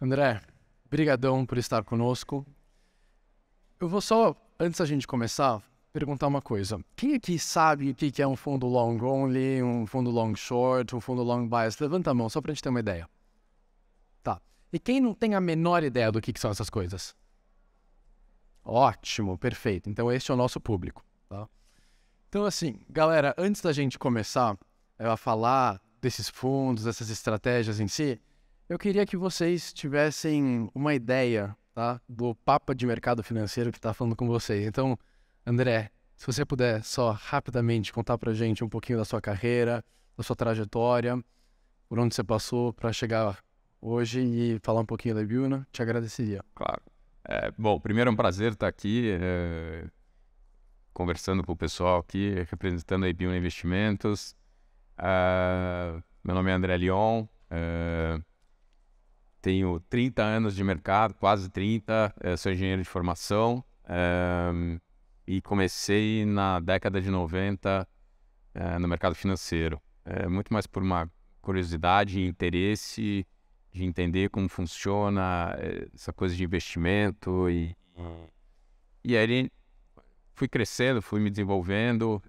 André, brigadão por estar conosco. Eu vou só, antes da gente começar, perguntar uma coisa. Quem aqui sabe o que é um fundo long only, um fundo long short, um fundo long bias? Levanta a mão, só pra gente ter uma ideia. Tá. E quem não tem a menor ideia do que são essas coisas? Ótimo, perfeito. Então este é o nosso público, tá? Então assim, galera, antes da gente começar a falar desses fundos, dessas estratégias em si, eu queria que vocês tivessem uma ideia, tá, do papo de mercado financeiro que está falando com vocês. Então, André, se você puder só rapidamente contar pra gente um pouquinho da sua carreira, da sua trajetória, por onde você passou para chegar hoje e falar um pouquinho da Ibiúna, te agradeceria. Claro. Bom, primeiro é um prazer estar aqui conversando com o pessoal aqui, representando a Ibiúna Investimentos. Meu nome é André Lyon, tenho 30 anos de mercado, quase 30, sou engenheiro de formação e comecei na década de 90 no mercado financeiro. Muito mais por uma curiosidade e interesse de entender como funciona essa coisa de investimento e aí fui crescendo, fui me desenvolvendo.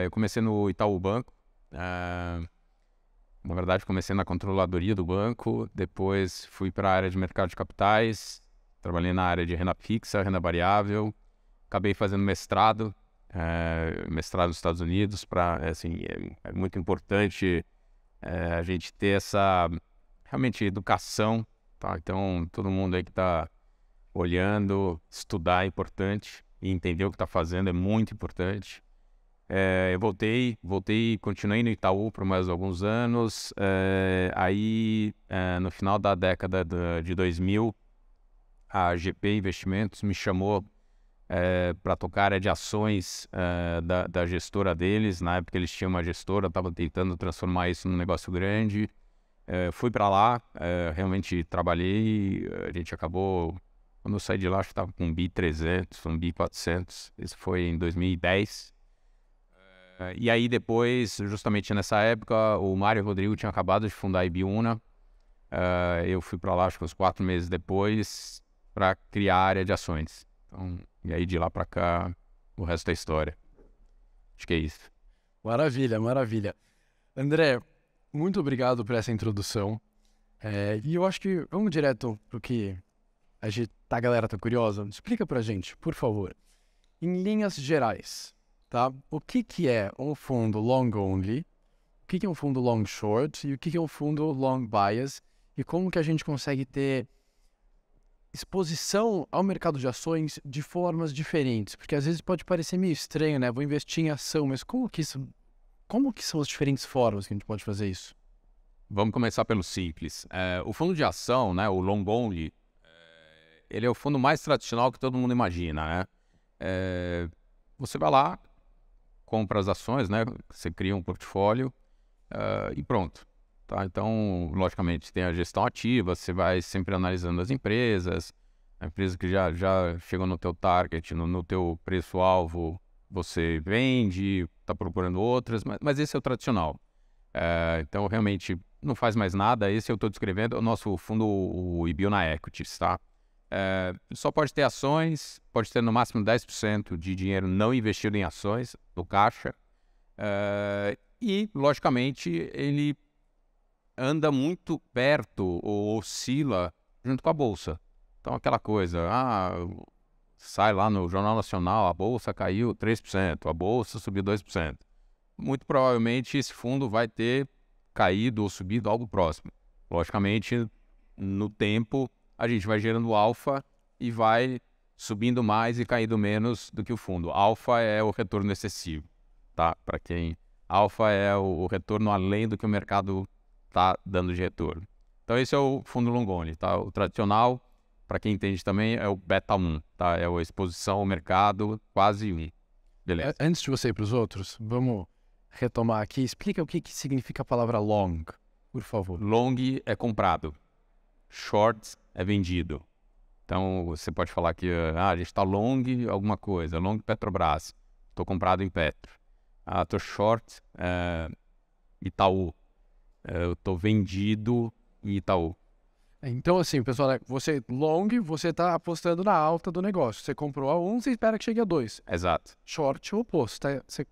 Eu comecei no Itaú Banco, na verdade comecei na controladoria do banco, depois fui para a área de mercado de capitais, trabalhei na área de renda fixa, renda variável, acabei fazendo mestrado nos Estados Unidos. Assim, é muito importante a gente ter essa realmente educação, tá? Então todo mundo aí que está olhando, estudar é importante e entender o que está fazendo é muito importante. Eu voltei, continuei no Itaú por mais alguns anos. Aí no final da década de 2000, a GP Investimentos me chamou para tocar a área de ações da gestora deles. Na época eles tinham uma gestora, estavam tentando transformar isso num negócio grande. Fui para lá, realmente trabalhei. A gente acabou, quando eu saí de lá, acho que estava com um BI 300, um BI 400. Isso foi em 2010. E aí depois, justamente nessa época, o Mário Rodrigo tinha acabado de fundar a Ibiúna. Eu fui para lá, acho que uns 4 meses depois, para criar a área de ações. Então, e aí de lá para cá, o resto da história. Acho que é isso. Maravilha, maravilha. André, muito obrigado por essa introdução. E eu acho que vamos direto pro que a galera tá curiosa. Explica pra gente, por favor, em linhas gerais, tá? O que é um fundo long only, o que é um fundo long short e o que é um fundo long bias e como que a gente consegue ter exposição ao mercado de ações de formas diferentes, porque às vezes pode parecer meio estranho, né? Vou investir em ação, mas como que são as diferentes formas que a gente pode fazer isso? Vamos começar pelo simples. O fundo de ação, né, o long only, ele é o fundo mais tradicional que todo mundo imagina, né? Você vai lá, compra as ações, né? Você cria um portfólio e pronto. Tá? Então, logicamente, tem a gestão ativa, você vai sempre analisando as empresas, a empresa que já chegou no teu target, no teu preço-alvo, você vende, está procurando outras, mas esse é o tradicional. Então, realmente, não faz mais nada. Esse eu estou descrevendo, o nosso fundo, o Ibiúna Equities, tá? Só pode ter ações, pode ter no máximo 10% de dinheiro não investido em ações, no caixa. E, logicamente, ele anda muito perto ou oscila junto com a bolsa. Então, aquela coisa, sai lá no Jornal Nacional, a bolsa caiu 3%, a bolsa subiu 2%. Muito provavelmente esse fundo vai ter caído ou subido algo próximo. Logicamente, no tempo, a gente vai gerando alfa e vai subindo mais e caindo menos do que o fundo. Alfa é o retorno excessivo, tá? Para quem... Alfa é o retorno além do que o mercado está dando de retorno. Então esse é o fundo long only, tá? O tradicional, para quem entende também, é o beta 1, tá? É a exposição ao mercado quase 1. Beleza. Antes de você ir para os outros, vamos retomar aqui. Explica o que significa a palavra long, por favor. Long é comprado, short é vendido. Então você pode falar que a gente está long alguma coisa, long Petrobras, estou comprado em Petro. Estou short Itaú, eu estou vendido em Itaú. Então, assim, pessoal, você long, você está apostando na alta do negócio. Você comprou a 1, você espera que chegue a 2. Exato. Short é o oposto. Você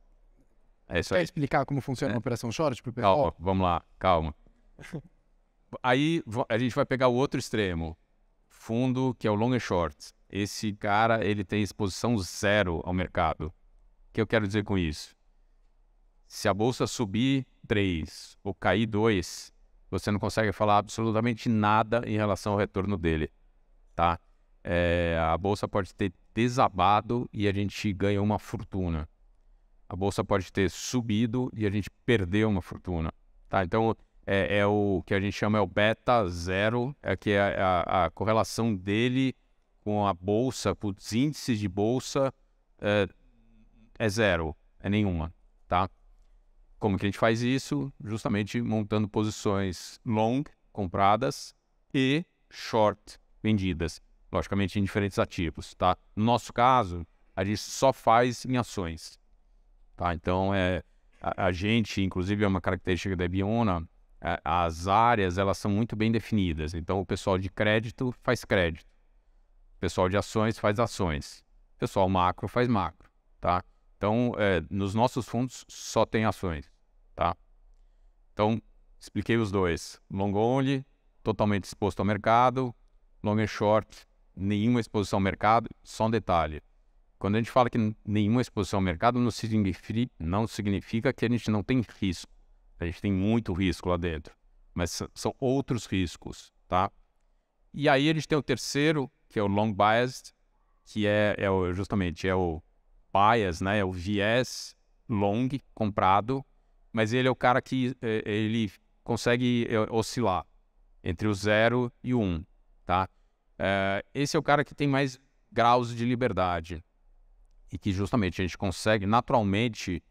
É isso quer aí. explicar como funciona É. uma operação short para o Calma, pessoal? vamos lá, calma. Aí a gente vai pegar o outro extremo. Fundo que é o long and short. Esse cara, ele tem exposição zero ao mercado. O que eu quero dizer com isso? Se a bolsa subir 3 ou cair 2, você não consegue falar absolutamente nada em relação ao retorno dele, tá? A bolsa pode ter desabado e a gente ganha uma fortuna. A bolsa pode ter subido e a gente perdeu uma fortuna, tá? Então, é o que a gente chama o beta zero, que é a correlação dele com a bolsa, com os índices de bolsa, é zero, é nenhuma, tá? Como que a gente faz isso? Justamente montando posições long, compradas, e short, vendidas. Logicamente em diferentes ativos, tá? No nosso caso, a gente só faz em ações, tá? Então, a gente, inclusive é uma característica da Ibiúna, as áreas, elas são muito bem definidas. Então, o pessoal de crédito faz crédito. O pessoal de ações faz ações. O pessoal macro faz macro, tá? Então, nos nossos fundos só tem ações, tá? Então, expliquei os dois. Long only, totalmente exposto ao mercado. Long and short, nenhuma exposição ao mercado. Só um detalhe. Quando a gente fala que nenhuma exposição ao mercado, não significa que a gente não tem risco. A gente tem muito risco lá dentro. Mas são outros riscos, tá? E aí a gente tem o terceiro, que é o long biased, que justamente o bias, né? É o viés long comprado, mas ele é o cara que ele consegue oscilar entre o 0 e o 1, tá? Esse é o cara que tem mais graus de liberdade e que justamente a gente consegue naturalmente,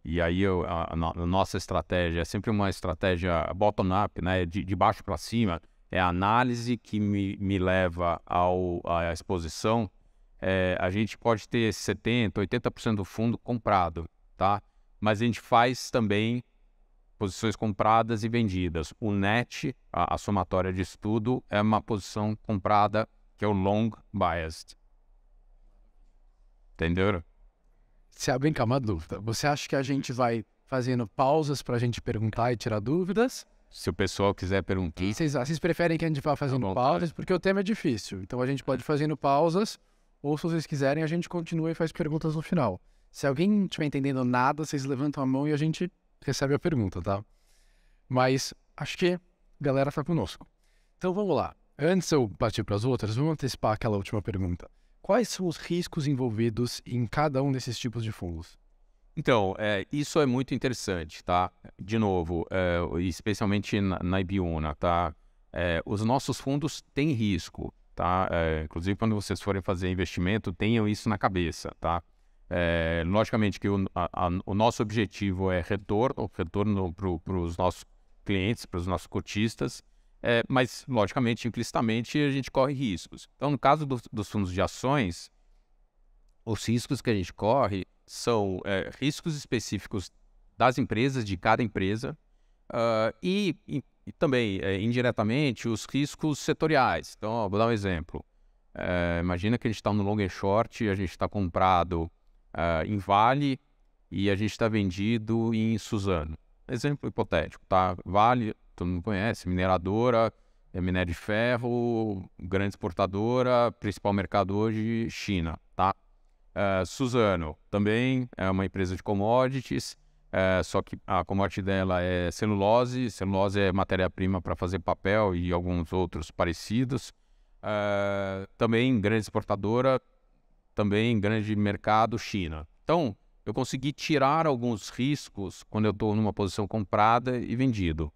e aí a nossa estratégia é sempre uma estratégia bottom-up, né? De baixo para cima. É a análise que me leva à exposição. A gente pode ter 70%, 80% do fundo comprado, tá? Mas a gente faz também posições compradas e vendidas. O net, a somatória disso tudo, é uma posição comprada, que é o long biased. Entenderam? Vem cá, uma dúvida. Você acha que a gente vai fazendo pausas para a gente perguntar e tirar dúvidas? Se o pessoal quiser perguntar. Vocês preferem que a gente vá fazendo pausas? Porque o tema é difícil. Então a gente pode ir fazendo pausas, ou se vocês quiserem, a gente continua e faz perguntas no final. Se alguém não estiver entendendo nada, vocês levantam a mão e a gente recebe a pergunta, tá? Mas acho que a galera tá conosco. Então vamos lá. Antes de eu partir para as outras, vamos antecipar aquela última pergunta. Quais são os riscos envolvidos em cada um desses tipos de fundos? Então, isso é muito interessante, tá? De novo, especialmente na Ibiúna, tá? Os nossos fundos têm risco, tá? Inclusive, quando vocês forem fazer investimento, tenham isso na cabeça, tá? Logicamente que o nosso objetivo é retorno para os nossos clientes, para os nossos cotistas, mas, logicamente, implicitamente, a gente corre riscos. Então, no caso dos fundos de ações, os riscos que a gente corre são riscos específicos das empresas, de cada empresa, e também, indiretamente, os riscos setoriais. Então, vou dar um exemplo. Imagina que a gente está no long and short, a gente está comprado em Vale e a gente está vendido em Suzano. Exemplo hipotético, tá? Vale, todo mundo conhece, mineradora, minério de ferro, grande exportadora, principal mercado hoje, China, tá? Suzano também é uma empresa de commodities, só que a commodity dela é celulose. Celulose é matéria-prima para fazer papel e alguns outros parecidos. Também grande exportadora, também grande mercado, China. Então, eu consegui tirar alguns riscos quando eu estou numa posição comprada e vendido.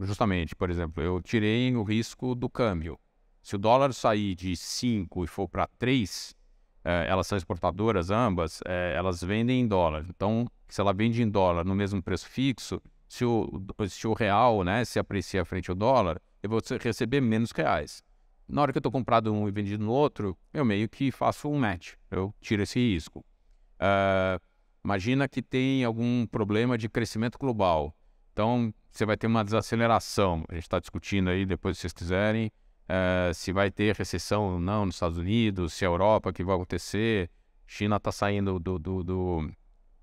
Justamente, por exemplo, eu tirei o risco do câmbio. Se o dólar sair de 5 e for para 3, elas são exportadoras ambas, elas vendem em dólar. Então, se ela vende em dólar no mesmo preço fixo, se o real, né, se aprecia frente ao dólar, eu vou receber menos reais. Na hora que eu estou comprado um e vendido no outro, eu meio que faço um match, eu tiro esse risco. Imagina que tem algum problema de crescimento global. Então, você vai ter uma desaceleração. A gente está discutindo aí, depois se vocês quiserem, se vai ter recessão ou não nos Estados Unidos, se a Europa, o que vai acontecer. China está saindo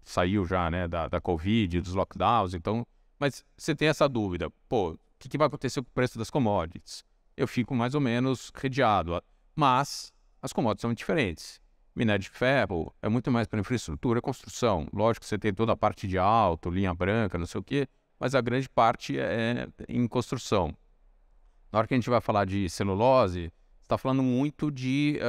saiu já, né, da Covid, dos lockdowns, então... Mas você tem essa dúvida, pô, o que vai acontecer com o preço das commodities? Eu fico mais ou menos redeado, mas as commodities são diferentes. Minério de ferro é muito mais para infraestrutura e construção. Lógico que você tem toda a parte de alto, linha branca, não sei o quê, mas a grande parte é em construção. Na hora que a gente vai falar de celulose, você está falando muito de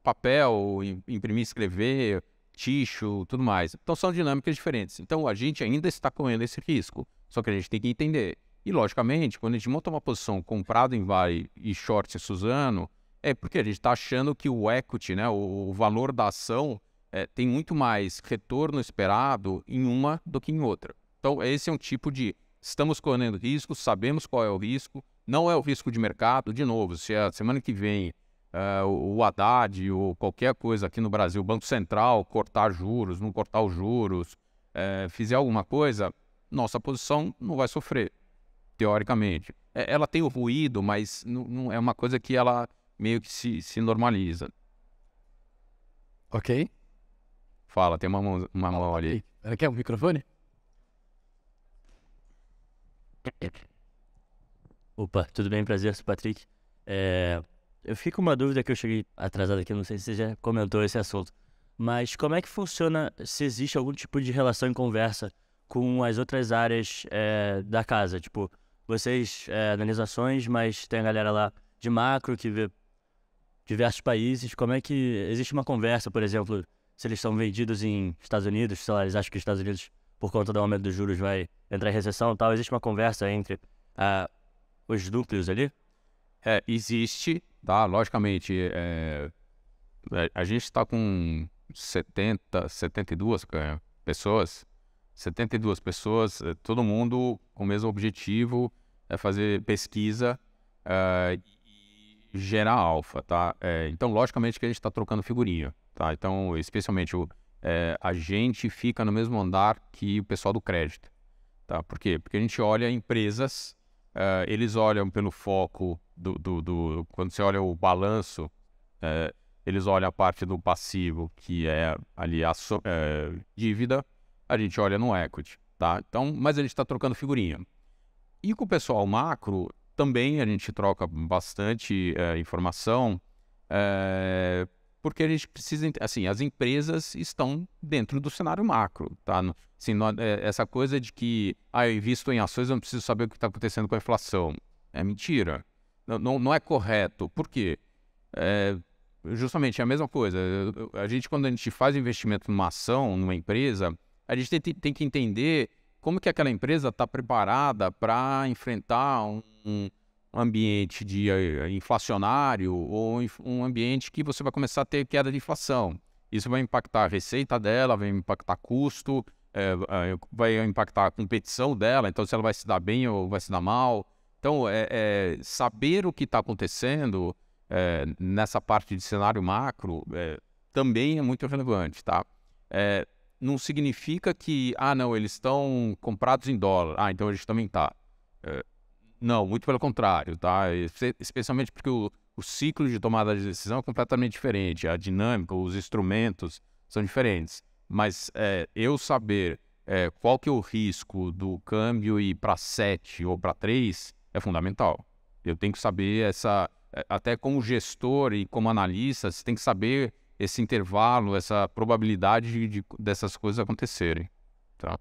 papel, imprimir, escrever, tixo, tudo mais. Então são dinâmicas diferentes. Então a gente ainda está correndo esse risco, só que a gente tem que entender. E logicamente, quando a gente monta uma posição comprado em Vale e short em Suzano, é porque a gente está achando que o equity, né, o valor da ação, tem muito mais retorno esperado em uma do que em outra. Então esse é um tipo de... Estamos correndo risco, sabemos qual é o risco, não é o risco de mercado. De novo, se a semana que vem o Haddad ou qualquer coisa aqui no Brasil, o Banco Central cortar juros, não cortar os juros, fizer alguma coisa, nossa posição não vai sofrer, teoricamente. Ela tem o ruído, mas não é uma coisa que ela meio que se normaliza. Ok? Fala, tem uma mão ali. Quer um microfone? Opa, tudo bem? Prazer, sou o Patrick. Eu fico com uma dúvida que eu cheguei atrasado aqui, não sei se você já comentou esse assunto, mas como é que funciona, se existe algum tipo de relação em conversa com as outras áreas da casa? Tipo, vocês analisam ações, mas tem a galera lá de macro que vê diversos países. Como é que existe uma conversa, por exemplo, se eles são vendidos em Estados Unidos, sei lá, eles acham que os Estados Unidos, por conta do aumento dos juros, vai entrar em recessão e tal, existe uma conversa entre os núcleos ali? Existe, tá? Logicamente, a gente está com 72 pessoas, 72 pessoas, todo mundo com o mesmo objetivo, fazer pesquisa e gerar alfa, tá? Então, logicamente que a gente está trocando figurinha, tá? Então, especialmente, a gente fica no mesmo andar que o pessoal do crédito, tá? Por quê? Porque a gente olha empresas, eles olham pelo foco quando você olha o balanço, eles olham a parte do passivo, que é ali a dívida, a gente olha no equity, tá? Então, mas a gente está trocando figurinha. E com o pessoal macro, também a gente troca bastante informação, porque a gente precisa... Assim, as empresas estão dentro do cenário macro, tá? Assim, essa coisa de que eu invisto em ações, eu não preciso saber o que está acontecendo com a inflação. É mentira. Não é correto. Por quê? Justamente é a mesma coisa. Quando a gente faz investimento numa ação, numa empresa, a gente tem que entender como que aquela empresa está preparada para enfrentar um ambiente inflacionário ou um ambiente que você vai começar a ter queda de inflação. Isso vai impactar a receita dela, vai impactar custo, vai impactar a competição dela, então se ela vai se dar bem ou vai se dar mal. Então, saber o que está acontecendo nessa parte de cenário macro também é muito relevante, tá? Não significa que, não, eles estão comprados em dólar, então a gente também está. Não, muito pelo contrário, tá? Especialmente porque o ciclo de tomada de decisão é completamente diferente, a dinâmica, os instrumentos são diferentes. Mas eu saber qual que é o risco do câmbio ir para 7 ou para 3 é fundamental. Eu tenho que saber até como gestor e como analista, você tem que saber esse intervalo, essa probabilidade dessas coisas acontecerem, tá?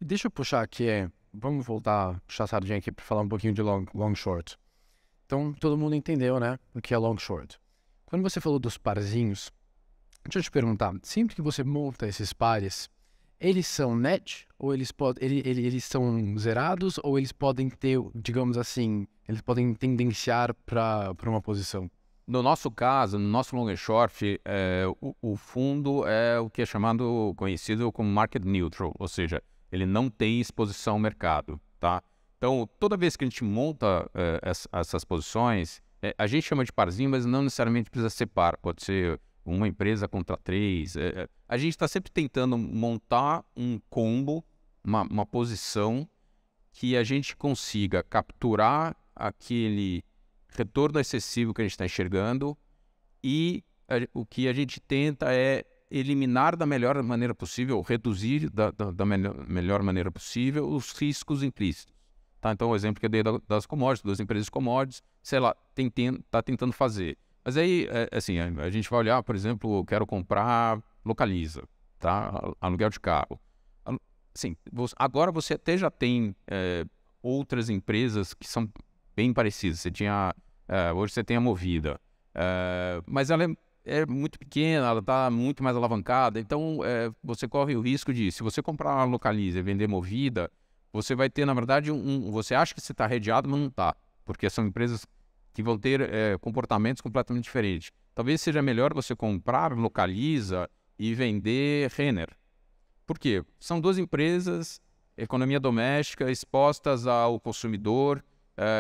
Deixa eu puxar aqui, vamos voltar, puxar a sardinha aqui para falar um pouquinho de long short. Então, todo mundo entendeu, né, o que é long short. Quando você falou dos parzinhos, deixa eu te perguntar, sempre que você monta esses pares, eles são net ou eles são zerados ou eles podem ter, digamos assim, eles podem tendenciar para uma posição? No nosso caso, no nosso long and short, o fundo é o que é conhecido como market neutral, ou seja, ele não tem exposição ao mercado, tá? Então, toda vez que a gente monta essas posições, a gente chama de parzinho, mas não necessariamente precisa ser par, pode ser uma empresa contra 3. A gente está sempre tentando montar um combo, uma posição que a gente consiga capturar aquele retorno excessivo que a gente está enxergando e o que a gente tenta é eliminar da melhor maneira possível, reduzir da melhor maneira possível os riscos implícitos. Tá? Então, o exemplo que eu dei das commodities, das empresas de commodities, sei lá, está tentando fazer. Mas aí, assim, a gente vai olhar, por exemplo, eu quero comprar Localiza, tá? Aluguel de carro. Assim, agora você até já tem outras empresas que são bem parecidas. Hoje você tem a Movida, mas ela é muito pequena, ela está muito mais alavancada. Então, você corre o risco de, se você comprar uma Localiza e vender Movida, você vai ter, na verdade, você acha que você está redeado, mas não está, porque são empresas que vão ter comportamentos completamente diferentes. Talvez seja melhor você comprar Localiza e vender Renner. Por quê? São duas empresas, economia doméstica, expostas ao consumidor,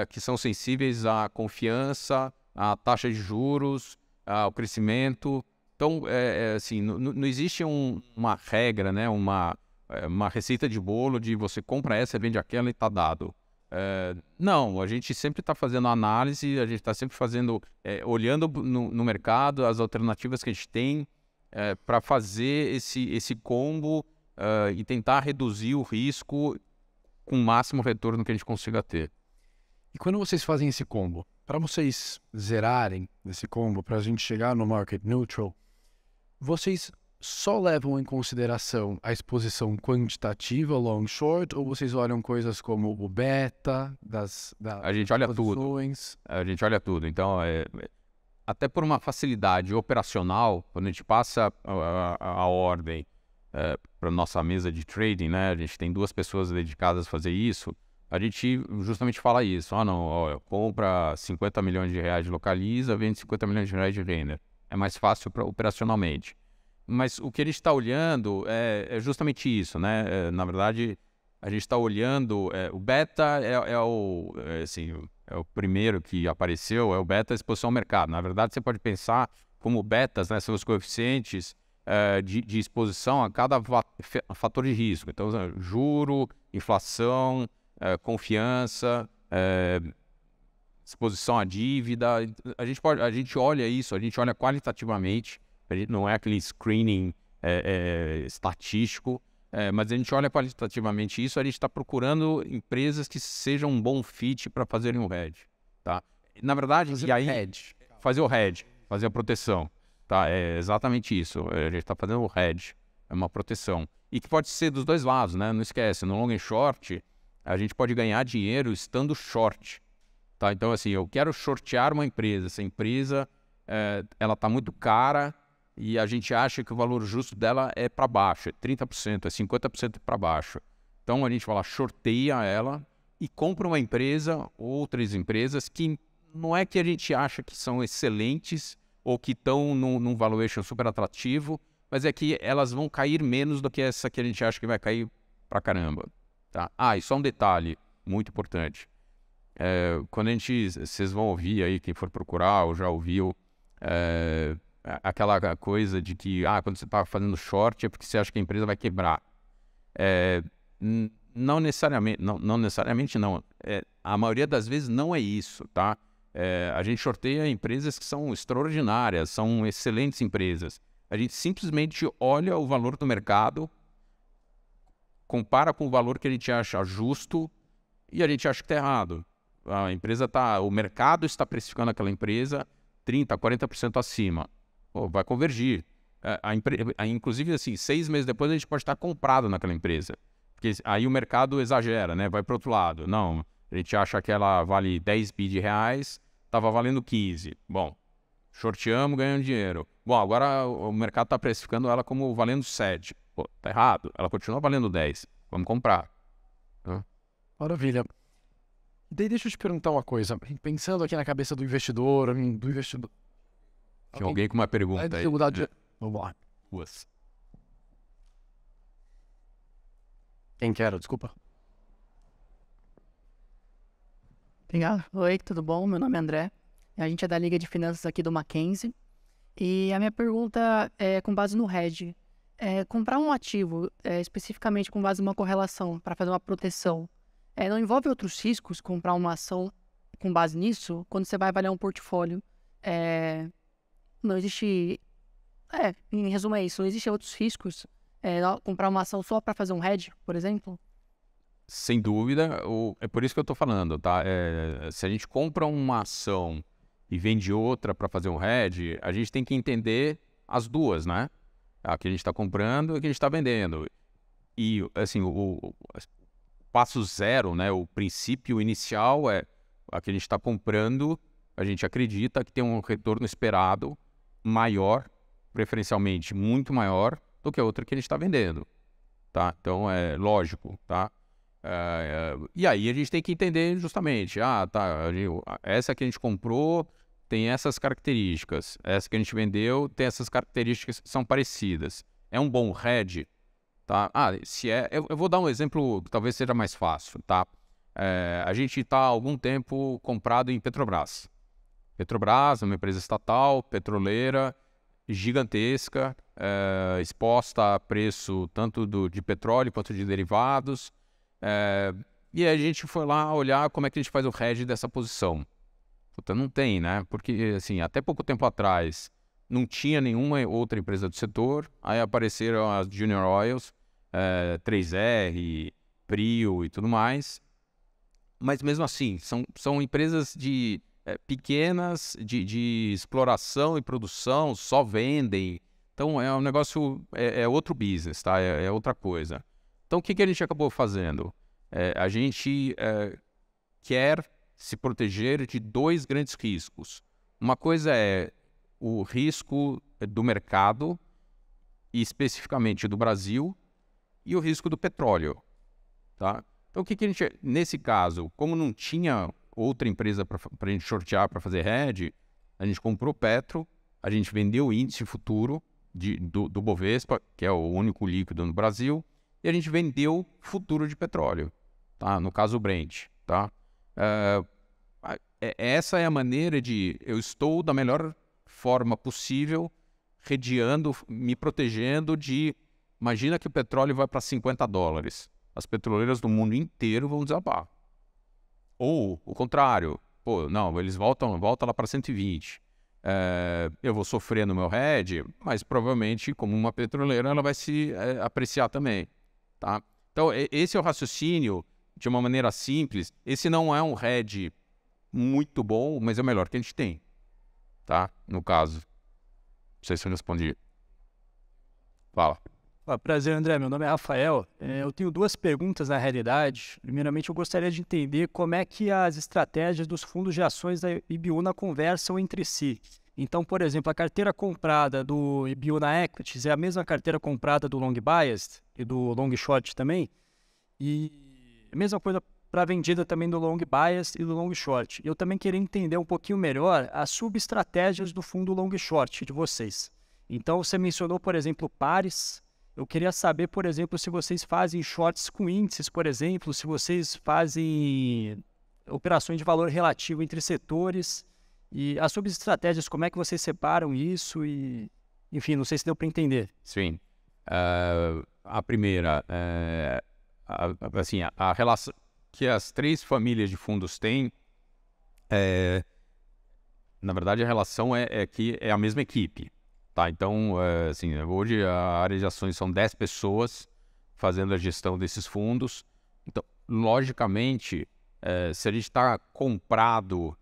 que são sensíveis à confiança, à taxa de juros, ao crescimento. Então, assim, não existe uma regra, né? Uma receita de bolo de você compra essa, vende aquela e está dado. Não, a gente sempre está fazendo análise, a gente está sempre olhando no mercado as alternativas que a gente tem para fazer esse combo e tentar reduzir o risco com o máximo retorno que a gente consiga ter. E quando vocês fazem esse combo, para vocês zerarem esse combo, para a gente chegar no market neutral, vocês só levam em consideração a exposição quantitativa, long short, ou vocês olham coisas como o beta a gente olha posições? Tudo. A gente olha tudo. Então, até por uma facilidade operacional, quando a gente passa a ordem para nossa mesa de trading, né? A gente tem 2 pessoas dedicadas a fazer isso. A gente justamente fala isso. Compra 50 milhões de reais de Localiza, vende 50 milhões de reais de Renner. É mais fácil operacionalmente. Mas o que a gente está olhando é justamente isso, né? Na verdade, a gente está olhando... o beta é o primeiro que apareceu, é o beta exposição ao mercado. Na verdade, você pode pensar como betas, né? São os coeficientes de exposição a cada fator de risco. Então, juro, inflação, confiança, exposição à dívida. A gente olha isso, a gente olha qualitativamente. A gente não é aquele screening estatístico, mas a gente olha qualitativamente isso. A gente está procurando empresas que sejam um bom fit para fazerem o hedge, tá? Na verdade, fazer o hedge, fazer a proteção, tá? É exatamente isso. A gente está fazendo o hedge, é uma proteção. E que pode ser dos 2 lados, né? Não esquece, no long and short, a gente pode ganhar dinheiro estando short, tá? Então, assim, eu quero shortear uma empresa. Essa empresa, ela está muito cara, e a gente acha que o valor justo dela é para baixo, é 30%, é 50% para baixo. Então a gente vai lá, shorteia ela e compra uma empresa, outras empresas que não é que a gente acha que são excelentes ou que estão num valuation super atrativo, mas é que elas vão cair menos do que essa que a gente acha que vai cair pra caramba. Tá? E só um detalhe muito importante. Quando vocês vão ouvir aí, quem for procurar ou já ouviu, aquela coisa de que quando você está fazendo short é porque você acha que a empresa vai quebrar. Não necessariamente, não. A maioria das vezes não é isso, tá? A gente shorteia empresas que são extraordinárias, são excelentes empresas. A gente simplesmente olha o valor do mercado, compara com o valor que a gente acha justo e a gente acha que está errado. O mercado está precificando aquela empresa 30%, 40% acima. Vai convergir. Inclusive, assim, 6 meses depois a gente pode estar comprado naquela empresa. Porque aí o mercado exagera, né? Vai para o outro lado. Não, a gente acha que ela vale 10 bi de reais, estava valendo 15. Bom, shorteamos, ganhamos dinheiro. Bom, agora o mercado está precificando ela como valendo 7. Tá errado. Ela continua valendo 10. Vamos comprar. Maravilha. Daí deixa eu te perguntar uma coisa. Pensando aqui na cabeça do investidor... Tinha alguém com uma pergunta aí. Vamos lá. 2. Quem quer? Desculpa. Obrigado. Oi, tudo bom? Meu nome é André. A gente é da Liga de Finanças aqui do Mackenzie. E a minha pergunta é com base no hedge. Comprar um ativo, especificamente com base numa correlação, para fazer uma proteção, não envolve outros riscos comprar uma ação com base nisso? Quando você vai avaliar um portfólio, não existe... em resumo é isso, não existem outros riscos? Comprar uma ação só para fazer um hedge, por exemplo? Sem dúvida, é por isso que eu estou falando, tá? Se a gente compra uma ação e vende outra para fazer um hedge, a gente tem que entender as duas, né? A que a gente está comprando e a que a gente está vendendo. E, assim, o passo zero, né? O princípio inicial é a que a gente está comprando, a gente acredita que tem um retorno esperado maior, preferencialmente muito maior, do que a outra que a gente está vendendo, tá? Então, é lógico, tá? E aí a gente tem que entender justamente, essa que a gente comprou tem essas características, essa que a gente vendeu tem essas características que são parecidas. É um bom hedge, tá? Eu vou dar um exemplo que talvez seja mais fácil, tá? A gente está há algum tempo comprado em Petrobras. Petrobras é uma empresa estatal, petroleira, gigantesca, exposta a preço tanto de petróleo quanto de derivados. E a gente foi lá olhar como é que a gente faz o hedge dessa posição. Puta, não tem, né? Porque, assim, até pouco tempo atrás não tinha nenhuma outra empresa do setor, aí apareceram as Junior Oils, 3R, Prio e tudo mais. Mas mesmo assim, são empresas pequenas, de exploração e produção, só vendem. Então é um negócio, é outro business, tá? É outra coisa. Então, o que a gente acabou fazendo? A gente quer se proteger de dois grandes riscos. Uma coisa é o risco do mercado, e especificamente do Brasil, e o risco do petróleo. Tá? Então, o que a gente... Nesse caso, como não tinha outra empresa para a gente shortear para fazer hedge, a gente comprou Petro, a gente vendeu o índice futuro do Bovespa, que é o único líquido no Brasil, e a gente vendeu futuro de petróleo, tá? No caso o Brent, tá? Essa é a maneira eu estou da melhor forma possível, hedgeando, me protegendo de... Imagina que o petróleo vai para $50. As petroleiras do mundo inteiro vão desabar. Ou o contrário, eles voltam lá para 120. Eu vou sofrer no meu hedge, mas provavelmente, como uma petroleira, ela vai se apreciar também. Tá? Então, esse é o raciocínio de uma maneira simples. Esse não é um hedge muito bom, mas é o melhor que a gente tem. Tá? No caso. Não sei se eu respondi. Fala. Prazer, André. Meu nome é Rafael. Eu tenho duas perguntas na realidade. Primeiramente, eu gostaria de entender como é que as estratégias dos fundos de ações da Ibiúna conversam entre si. Então, por exemplo, a carteira comprada do Ibiúna Equities é a mesma carteira comprada do Long Biased e do Long Short também. E a mesma coisa para a vendida também do Long Biased e do Long Short. Eu também queria entender um pouquinho melhor as subestratégias do fundo Long Short de vocês. Então, você mencionou, por exemplo, pares. Eu queria saber, por exemplo, se vocês fazem shorts com índices, por exemplo, se vocês fazem operações de valor relativo entre setores. E as subestratégias, como é que vocês separam isso? E, enfim, não sei se deu para entender. Sim. A primeira, a relação que as três famílias de fundos têm, na verdade, a relação é que é a mesma equipe. Tá? Então, hoje a área de ações são 10 pessoas fazendo a gestão desses fundos. Então, logicamente, se a gente está comprado,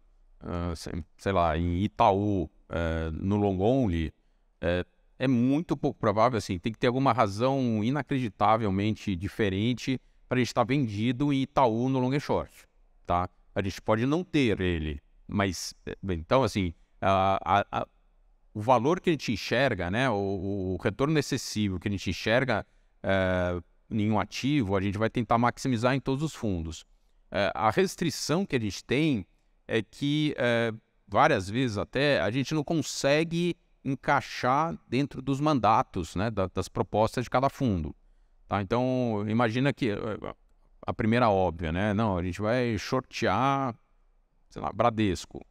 sei lá, em Itaú, no long only, é muito pouco provável, assim, tem que ter alguma razão inacreditavelmente diferente para a gente estar vendido em Itaú no long and short, tá? A gente pode não ter ele, mas, então, assim, o valor que a gente enxerga, né, o retorno excessivo que a gente enxerga em um ativo, a gente vai tentar maximizar em todos os fundos. A restrição que a gente tem é que, várias vezes até, a gente não consegue encaixar dentro dos mandatos, né, das propostas de cada fundo. Tá? Então, imagina que a primeira óbvia, né? Não, a gente vai shortear, sei lá, Bradesco.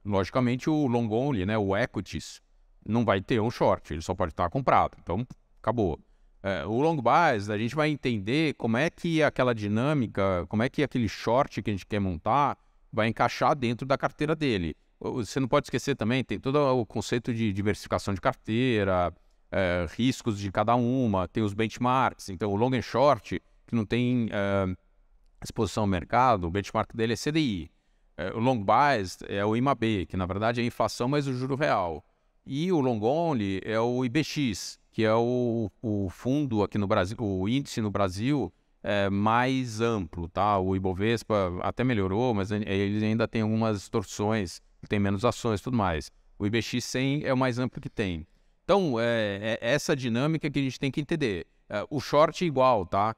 Logicamente, o long only, né, o equities, não vai ter um short, ele só pode estar comprado. Então, acabou. O long bias, a gente vai entender como é que aquela dinâmica, como é que aquele short que a gente quer montar vai encaixar dentro da carteira dele. Você não pode esquecer também, tem todo o conceito de diversificação de carteira, riscos de cada uma, tem os benchmarks. Então, o long and short, que não tem exposição ao mercado, o benchmark dele é CDI. O long bias é o IMAB, que na verdade é a inflação mais o juro real. E o long only é o IBX, que é o fundo aqui no Brasil, o índice no Brasil mais amplo, tá? O Ibovespa até melhorou, mas ele ainda tem algumas distorções, tem menos ações e tudo mais. O IBX 100 é o mais amplo que tem. Então, é essa dinâmica que a gente tem que entender. O short é igual, tá?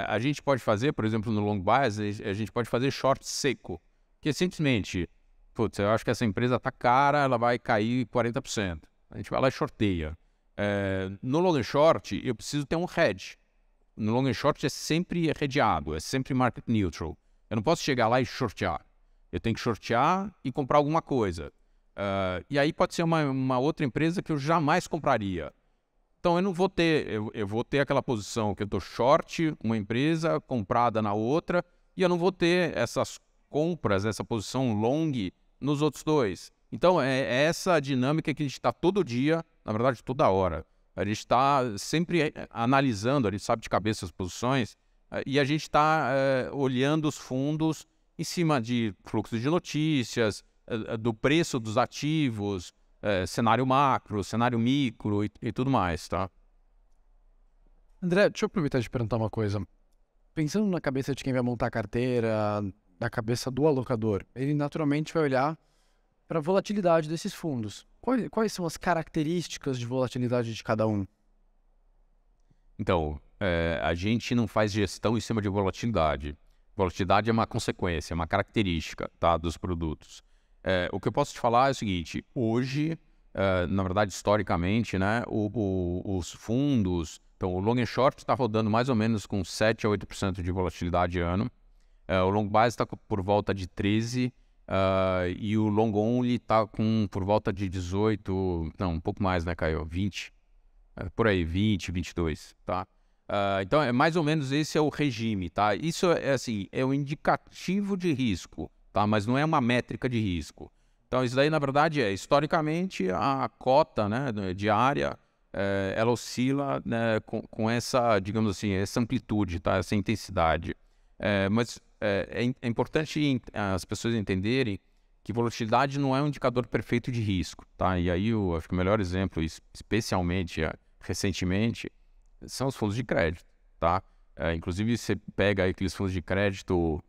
A gente pode fazer, por exemplo, no long bias, a gente pode fazer short seco, que é simplesmente, putz, eu acho que essa empresa tá cara, ela vai cair 40%. A gente vai lá e shorteia. No long and short, eu preciso ter um hedge. No long and short é sempre hedgeado, é sempre market neutral. Eu não posso chegar lá e shortear. Eu tenho que shortear e comprar alguma coisa. E aí pode ser uma outra empresa que eu jamais compraria. Então eu não vou ter, eu vou ter aquela posição que eu estou short, uma empresa comprada na outra, e eu não vou ter essas compras, essa posição long nos outros dois. Então é essa dinâmica que a gente está todo dia, na verdade toda hora. A gente está sempre analisando, a gente sabe de cabeça as posições, e a gente está olhando os fundos em cima de fluxo de notícias, do preço dos ativos, cenário macro, cenário micro e tudo mais, tá? André, deixa eu aproveitar de perguntar uma coisa. Pensando na cabeça de quem vai montar a carteira, na cabeça do alocador, ele naturalmente vai olhar para a volatilidade desses fundos. Quais são as características de volatilidade de cada um? Então, a gente não faz gestão em cima de volatilidade. Volatilidade é uma consequência, é uma característica, tá, dos produtos. O que eu posso te falar é o seguinte, hoje, na verdade, historicamente, né, os fundos, então o long and short está rodando mais ou menos com 7 a 8% de volatilidade ano, o long bias está por volta de 13%, e o long only está por volta de 18%, não, um pouco mais, né, Caio? 20%, por aí, 20%, 22%, tá? Então, mais ou menos esse é o regime, tá? Isso assim, é um indicativo de risco, tá? Mas não é uma métrica de risco. Então, isso daí, na verdade, historicamente, a cota, né, diária, ela oscila, né, com essa, digamos assim, essa amplitude, tá? Essa intensidade. Mas é importante as pessoas entenderem que volatilidade não é um indicador perfeito de risco, tá? E aí, eu acho que o melhor exemplo, especialmente recentemente, são os fundos de crédito, tá? Inclusive, você pega aí aqueles fundos de crédito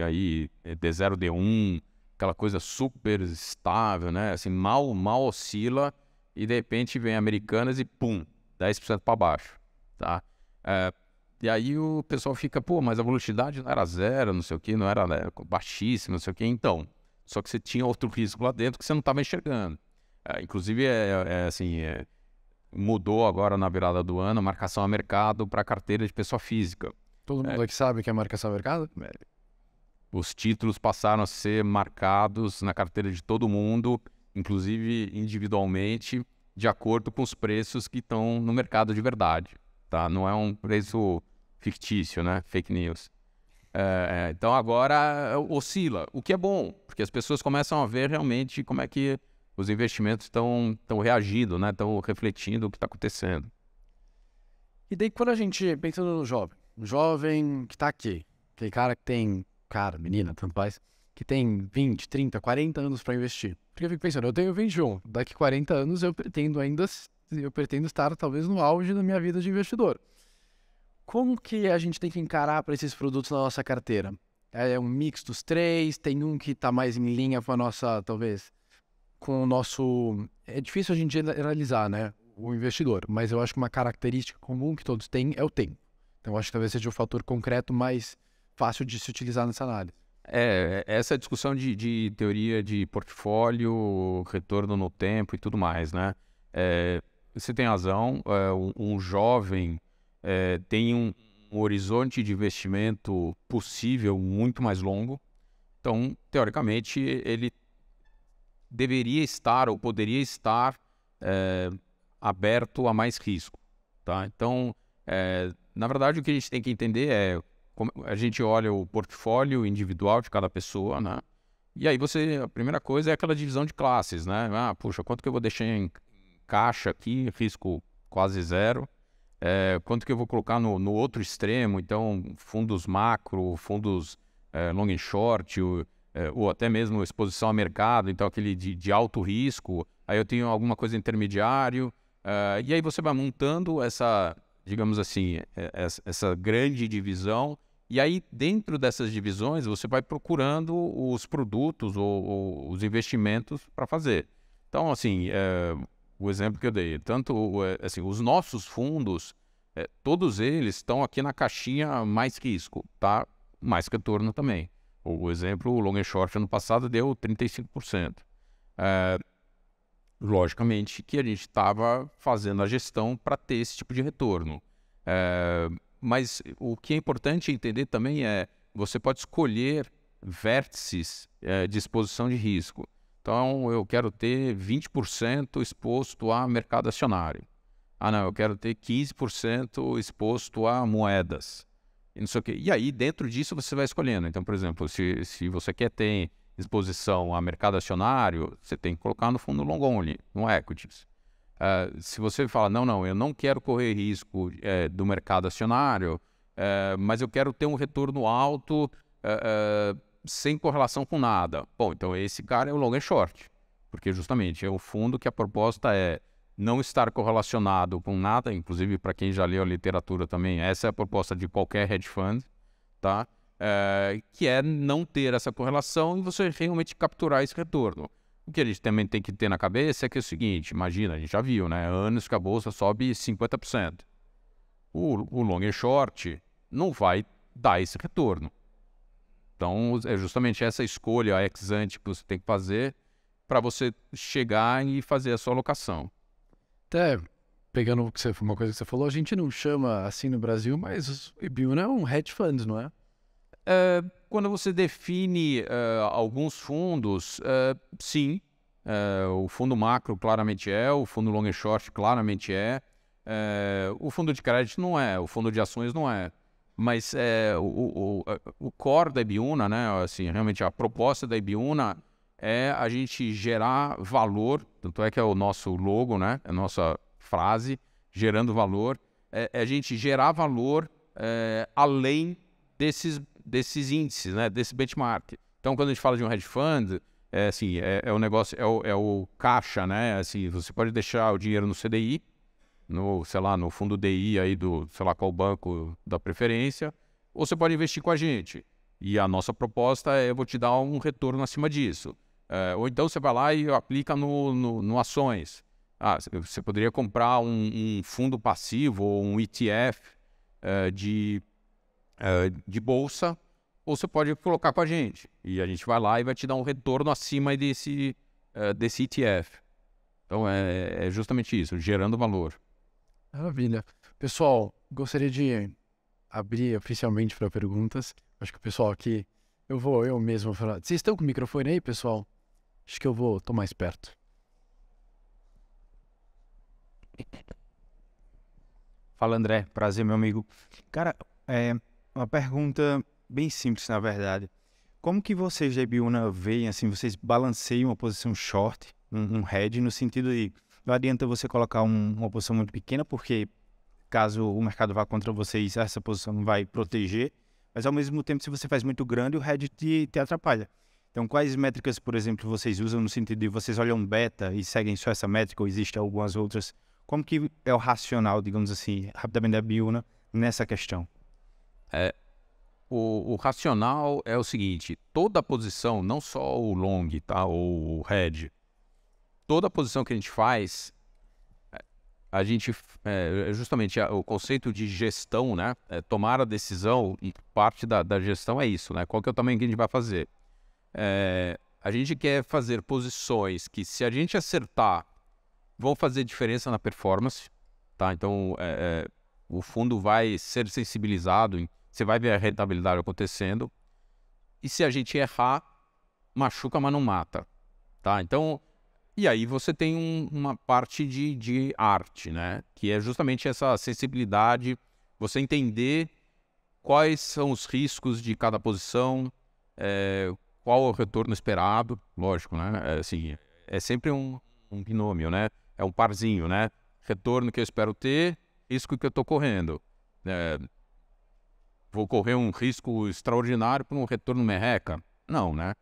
aí, D0, D1, aquela coisa super estável, né? Assim, mal oscila e de repente vem Americanas e pum, 10% para baixo, tá? E aí o pessoal fica, pô, mas a volatilidade não era zero, não sei o que, não era, né, baixíssima, não sei o que, então. Só que você tinha outro risco lá dentro que você não estava enxergando. Inclusive, mudou agora na virada do ano a marcação a mercado para carteira de pessoa física. Todo mundo aqui sabe que é marcação a mercado? Os títulos passaram a ser marcados na carteira de todo mundo, inclusive individualmente, de acordo com os preços que estão no mercado de verdade, tá? Não é um preço fictício, né? Fake news. Então agora oscila, o que é bom, porque as pessoas começam a ver realmente como é que os investimentos estão reagindo, né? Estão refletindo o que está acontecendo. E daí quando a gente, pensando no jovem que está aqui, aquele cara que tem, menina, tanto faz, que tem 20, 30, 40 anos para investir. Porque eu fico pensando, eu tenho 21, daqui 40 anos eu pretendo estar talvez no auge da minha vida de investidor. Como que a gente tem que encarar para esses produtos na nossa carteira? É um mix dos três, tem um que está mais em linha com a nossa, talvez, com o nosso... É difícil a gente generalizar, né, o investidor, mas eu acho que uma característica comum que todos têm é o tempo. Então eu acho que talvez seja o fator concreto mais fácil de se utilizar nessa análise. Essa discussão de teoria de portfólio, retorno no tempo e tudo mais, né? Você tem razão, um jovem tem um horizonte de investimento possível muito mais longo, então, teoricamente, ele deveria estar ou poderia estar aberto a mais risco, tá? Então, na verdade, o que a gente tem que entender é como a gente olha o portfólio individual de cada pessoa, né? E aí a primeira coisa é aquela divisão de classes, né? Ah, puxa, quanto que eu vou deixar em caixa aqui, risco quase zero. Quanto que eu vou colocar no outro extremo, então fundos macro, fundos long and short, ou até mesmo exposição a mercado, então aquele de alto risco, aí eu tenho alguma coisa intermediário, e aí você vai montando essa, digamos assim, essa grande divisão, e aí dentro dessas divisões você vai procurando os produtos ou os investimentos para fazer. Então, assim, o exemplo que eu dei, tanto assim, os nossos fundos, todos eles estão aqui na caixinha mais risco, tá? Mais retorno também. O exemplo, o long and short ano passado deu 35%. Logicamente que a gente estava fazendo a gestão para ter esse tipo de retorno. Mas o que é importante entender também você pode escolher vértices de exposição de risco. Então, eu quero ter 20% exposto a mercado acionário. Ah, não, eu quero ter 15% exposto a moedas. E não sei o quê. E aí, dentro disso, você vai escolhendo. Então, por exemplo, se você quer ter exposição a mercado acionário, você tem que colocar no fundo long only, no equities. Se você fala, não, eu não quero correr risco do mercado acionário, mas eu quero ter um retorno alto sem correlação com nada. Bom, então esse cara é o long and short, porque justamente é um fundo que a proposta é não estar correlacionado com nada, inclusive para quem já leu a literatura também, essa é a proposta de qualquer hedge fund, tá? Que é não ter essa correlação e você realmente capturar esse retorno. O que a gente também tem que ter na cabeça é que é o seguinte, imagina, a gente já viu, né? Anos que a bolsa sobe 50%. O long and short não vai dar esse retorno. Então, é justamente essa escolha ex ante que você tem que fazer para você chegar e fazer a sua alocação. Até pegando uma coisa que você falou, a gente não chama assim no Brasil, mas o Ibiúna é um hedge fund, não é? Quando você define alguns fundos, sim. O fundo macro claramente o fundo long and short claramente o fundo de crédito não o fundo de ações não Mas o core da Ibiúna, né, assim, realmente a proposta da Ibiúna é a gente gerar valor, tanto é que é o nosso logo, né, a nossa frase, gerando valor, é a gente gerar valor além desses índices, né, desse benchmark. Então, quando a gente fala de um hedge fund, assim, o negócio, é o caixa, né, assim, você pode deixar o dinheiro no CDI, sei lá, no fundo DI aí do, sei lá qual banco da preferência, ou você pode investir com a gente. E a nossa proposta eu vou te dar um retorno acima disso. Ou então você vai lá e aplica no ações. Você poderia comprar um fundo passivo ou um ETF de bolsa, ou você pode colocar com a gente. E a gente vai lá e vai te dar um retorno acima desse ETF. Então é justamente isso, gerando valor. Maravilha. Pessoal, gostaria de abrir oficialmente para perguntas. Acho que o pessoal aqui, eu mesmo falar. Vocês estão com o microfone aí, pessoal? Acho que eu vou tomar mais perto. Fala, André. Prazer, meu amigo. Cara, uma pergunta bem simples, na verdade. Como que vocês da Ibiúna veem, assim, vocês balanceiam uma posição short, um hedge, no sentido de não adianta você colocar uma posição muito pequena, porque caso o mercado vá contra vocês, essa posição não vai proteger, mas ao mesmo tempo, se você faz muito grande, o hedge te atrapalha. Então, quais métricas, por exemplo, vocês usam no sentido de vocês olham beta e seguem só essa métrica, ou existem algumas outras? Como que é o racional, digamos assim, rapidamente da Ibiúna nessa questão? O racional é o seguinte, toda posição, não só o long, tá, ou o hedge, toda posição que a gente faz, a gente, justamente o conceito de gestão, né, tomar a decisão, e parte da gestão é isso, né, qual que é o tamanho que a gente vai fazer. A gente quer fazer posições que, se a gente acertar, vão fazer diferença na performance, tá, então o fundo vai ser sensibilizado, você vai ver a rentabilidade acontecendo, e se a gente errar, machuca, mas não mata, tá, então E aí você tem uma parte de arte, né? Que é justamente essa sensibilidade, você entender quais são os riscos de cada posição, qual é o retorno esperado, lógico, né? Assim, é sempre um binômio, né? É um parzinho, né? Retorno que eu espero ter, risco que eu estou correndo. Vou correr um risco extraordinário por um retorno merreca? Não, né?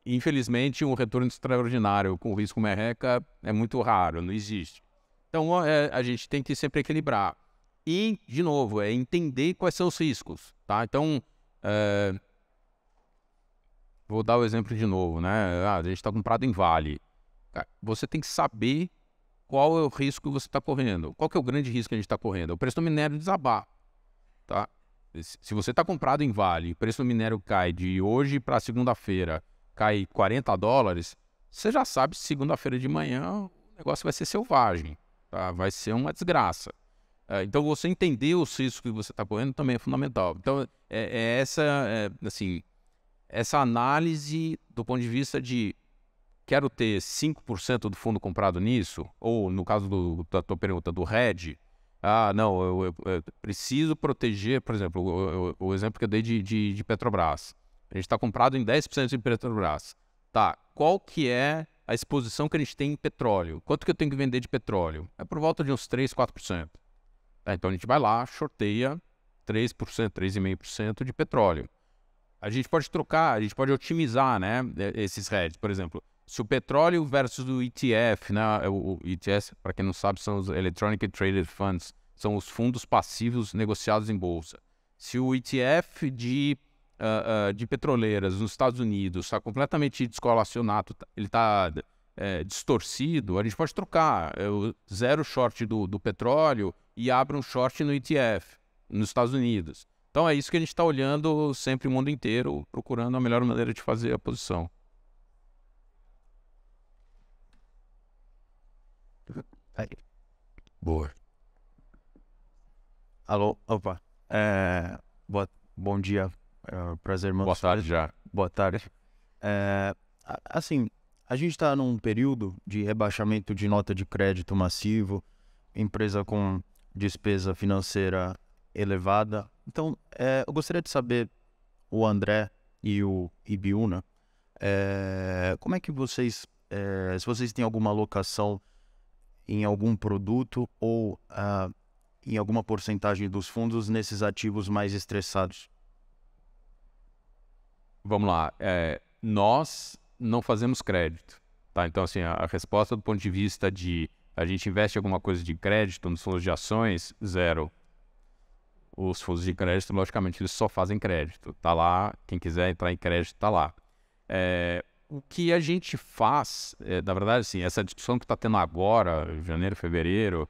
Infelizmente, um retorno extraordinário com risco merreca é muito raro, não existe. Então, a gente tem que sempre equilibrar. E, de novo, entender quais são os riscos, tá? Então, vou dar o exemplo de novo, né? A gente está comprado em Vale. Você tem que saber qual é o risco que você está correndo. Qual que é o grande risco que a gente está correndo? É o preço do minério desabar, tá? Se você está comprado em Vale, o preço do minério cai de hoje para segunda-feira, cai $40, você já sabe que segunda-feira de manhã o negócio vai ser selvagem, tá? Vai ser uma desgraça. Então, você entender os riscos que você está correndo também é fundamental. Então, essa análise do ponto de vista de quero ter 5% do fundo comprado nisso, ou no caso da tua pergunta, do hedge, não, eu preciso proteger, por exemplo, o exemplo que eu dei de Petrobras. A gente está comprado em 10% de Petrobras. Tá, qual que é a exposição que a gente tem em petróleo? Quanto que eu tenho que vender de petróleo? É por volta de uns 3%, 4%. Tá, então a gente vai lá, shorteia 3%, 3,5% de petróleo. A gente pode trocar, a gente pode otimizar, né, esses hedges. Por exemplo, se o petróleo versus o ETF, né, o ETF, para quem não sabe, são os Electronic Traded Funds, são os fundos passivos negociados em bolsa. Se o ETF de petroleiras nos Estados Unidos está completamente descorrelacionado, ele está distorcido, a gente pode trocar o zero short do petróleo e abre um short no ETF nos Estados Unidos. Então é isso que a gente está olhando sempre o mundo inteiro, procurando a melhor maneira de fazer a posição. Boa. Alô, opa. Bom dia, prazer, irmão. Boa tarde já. Boa tarde. Assim, a gente está num período de rebaixamento de nota de crédito massivo, empresa com despesa financeira elevada. Então, eu gostaria de saber, o André e o Ibiúna, como é que vocês, se vocês têm alguma alocação em algum produto ou em alguma porcentagem dos fundos nesses ativos mais estressados? Vamos lá. Nós não fazemos crédito, tá? Então, assim, a resposta do ponto de vista de a gente investe em alguma coisa de crédito nos fundos de ações, zero. Os fundos de crédito, logicamente, eles só fazem crédito. Tá lá, quem quiser entrar em crédito, tá lá. O que a gente faz, na verdade, assim, essa discussão que está tendo agora, janeiro, fevereiro,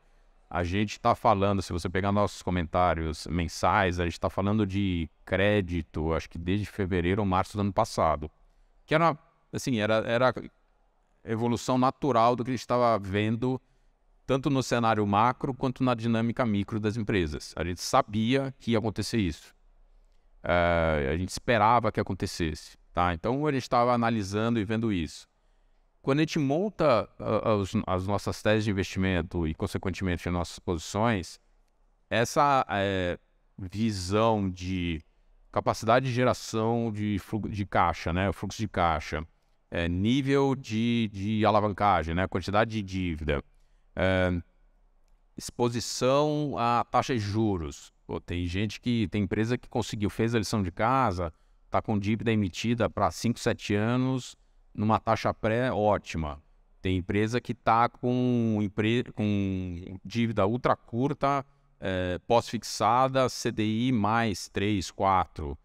a gente está falando, se você pegar nossos comentários mensais, a gente está falando de crédito, acho que desde fevereiro ou março do ano passado. Que era, assim, era a evolução natural do que a gente estava vendo, tanto no cenário macro quanto na dinâmica micro das empresas. A gente sabia que ia acontecer isso. A gente esperava que acontecesse. Tá? Então, a gente estava analisando e vendo isso. Quando a gente monta as nossas teses de investimento e, consequentemente, as nossas posições, essa visão de capacidade de geração de caixa, né? O fluxo de caixa, nível de alavancagem, né? Quantidade de dívida, exposição à taxa de juros. Pô, tem empresa que fez a lição de casa, está com dívida emitida para 5, 7 anos, numa taxa pré ótima. Tem empresa que está com dívida ultra curta, pós-fixada, CDI mais 3, 4.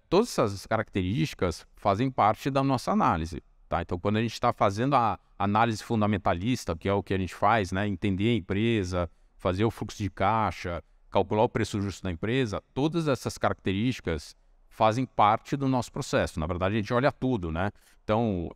Todas essas características fazem parte da nossa análise. Tá? Então, quando a gente está fazendo a análise fundamentalista, que é o que a gente faz, né? Entender a empresa, fazer o fluxo de caixa, calcular o preço justo da empresa, todas essas características fazem parte do nosso processo. Na verdade, a gente olha tudo, né? Então,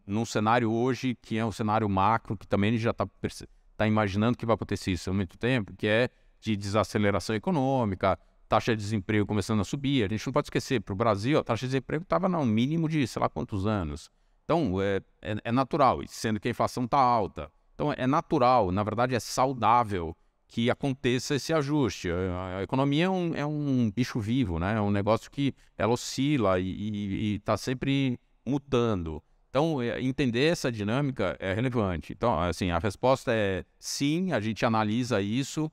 num cenário hoje, que é um cenário macro, que também a gente já está imaginando que vai acontecer isso há muito tempo, que é de desaceleração econômica, taxa de desemprego começando a subir. A gente não pode esquecer, para o Brasil, a taxa de desemprego estava no mínimo de sei lá quantos anos. Então, é natural, sendo que a inflação está alta. Então, é natural, na verdade, é saudável que aconteça esse ajuste. A economia é um bicho vivo, né? É um negócio que ela oscila e está sempre mudando. Então, entender essa dinâmica é relevante. Então, assim, a resposta é sim, a gente analisa isso,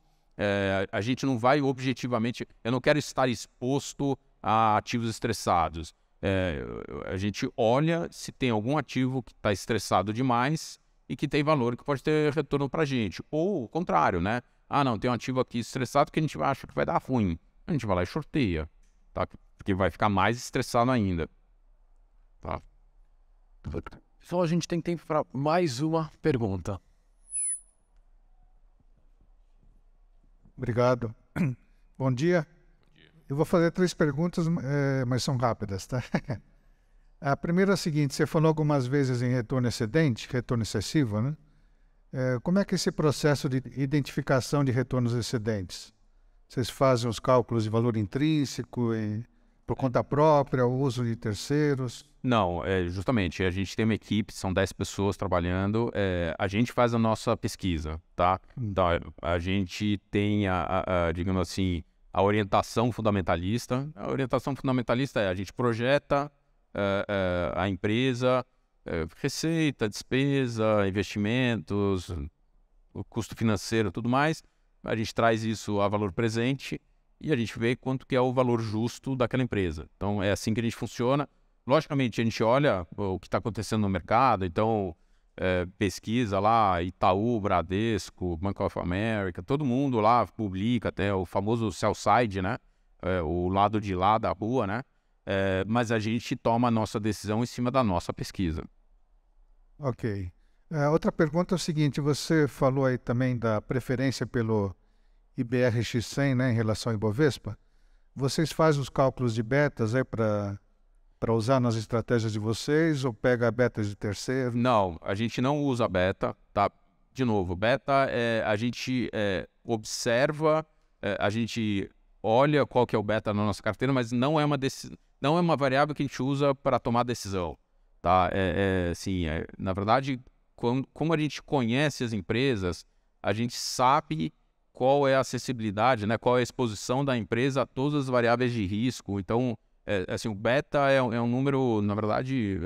a gente não vai objetivamente... Eu não quero estar exposto a ativos estressados. A gente olha se tem algum ativo que está estressado demais e que tem valor que pode ter retorno para a gente. Ou o contrário, né? Ah, não, tem um ativo aqui estressado que a gente acha que vai dar ruim. A gente vai lá e shorteia, tá? Porque vai ficar mais estressado ainda. Tá? Só a gente tem tempo para mais uma pergunta. Obrigado. Bom dia. Eu vou fazer 3 perguntas, mas são rápidas, tá? A primeira é a seguinte, você falou algumas vezes em retorno excedente, retorno excessivo, né? Como é que é esse processo de identificação de retornos excedentes? Vocês fazem os cálculos de valor intrínseco por conta própria, o uso de terceiros? Não, justamente, a gente tem uma equipe, são 10 pessoas trabalhando, a gente faz a nossa pesquisa, tá? Então, a gente tem, digamos assim, a orientação fundamentalista. A orientação fundamentalista a gente projeta a empresa, receita, despesa, investimentos, o custo financeiro, tudo mais. A gente traz isso a valor presente e a gente vê quanto que é o valor justo daquela empresa. Então, é assim que a gente funciona. Logicamente, a gente olha o que está acontecendo no mercado, então pesquisa lá, Itaú, Bradesco, Bank of America, todo mundo lá publica até o famoso sell side, né? O lado de lá da rua, né? Mas a gente toma a nossa decisão em cima da nossa pesquisa. Ok. Outra pergunta é o seguinte, você falou aí também da preferência pelo IBRX-100, né, em relação ao Ibovespa. Vocês fazem os cálculos de betas aí para usar nas estratégias de vocês ou pega betas de terceiro? Não, a gente não usa beta, tá? De novo, beta a gente observa, a gente olha qual que é o beta na nossa carteira, mas não é uma variável que a gente usa para tomar decisão, tá? Na verdade, como a gente conhece as empresas, a gente sabe qual é a acessibilidade, né? Qual é a exposição da empresa a todas as variáveis de risco. Então, o beta é um número, na verdade,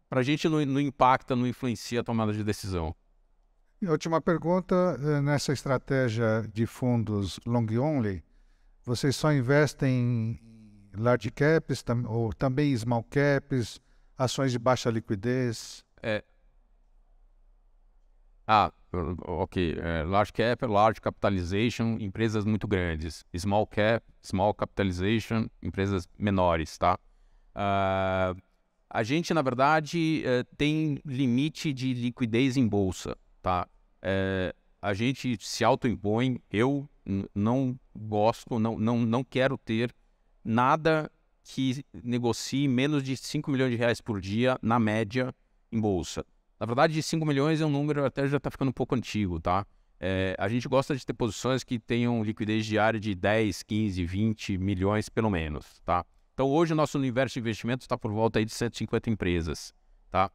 para a gente não impacta, não influencia a tomada de decisão. E a última pergunta, nessa estratégia de fundos long only, vocês só investem em large caps ou também small caps, ações de baixa liquidez? Ok. Large cap, large capitalization, empresas muito grandes. Small cap, small capitalization, empresas menores, tá? A gente, na verdade, tem limite de liquidez em bolsa, tá? A gente se autoimpõe, eu não gosto, não quero ter nada que negocie menos de 5 milhões de reais por dia, na média, em bolsa. Na verdade, 5 milhões é um número até já está ficando um pouco antigo, tá? A gente gosta de ter posições que tenham liquidez diária de 10, 15, 20 milhões pelo menos, tá? Então, hoje o nosso universo de investimento está por volta aí de 150 empresas, tá?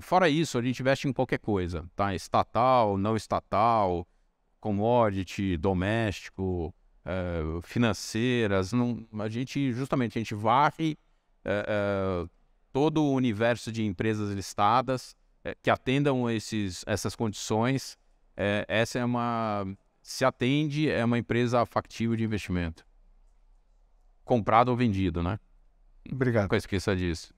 Fora isso, a gente investe em qualquer coisa, tá? Estatal, não estatal, commodity, doméstico, financeiras. A gente varre todo o universo de empresas listadas que atendam essas condições. Se atende, é uma empresa factível de investimento. Comprado ou vendido, né? Obrigado. Nunca esqueça disso.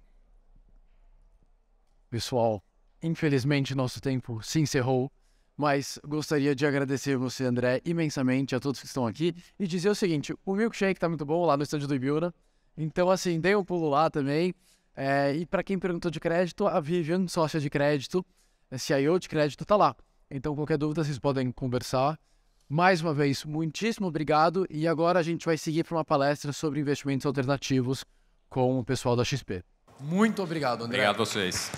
Pessoal, infelizmente nosso tempo se encerrou, mas gostaria de agradecer você, André, imensamente, a todos que estão aqui e dizer o seguinte, o milkshake tá muito bom lá no estande do Ibiúna, então assim, dê um pulo lá também. E para quem perguntou de crédito, a Vivian, sócia de crédito, CIO de crédito, tá lá. Então qualquer dúvida vocês podem conversar. Mais uma vez, muitíssimo obrigado e agora a gente vai seguir para uma palestra sobre investimentos alternativos com o pessoal da XP. Muito obrigado, André. Obrigado a vocês.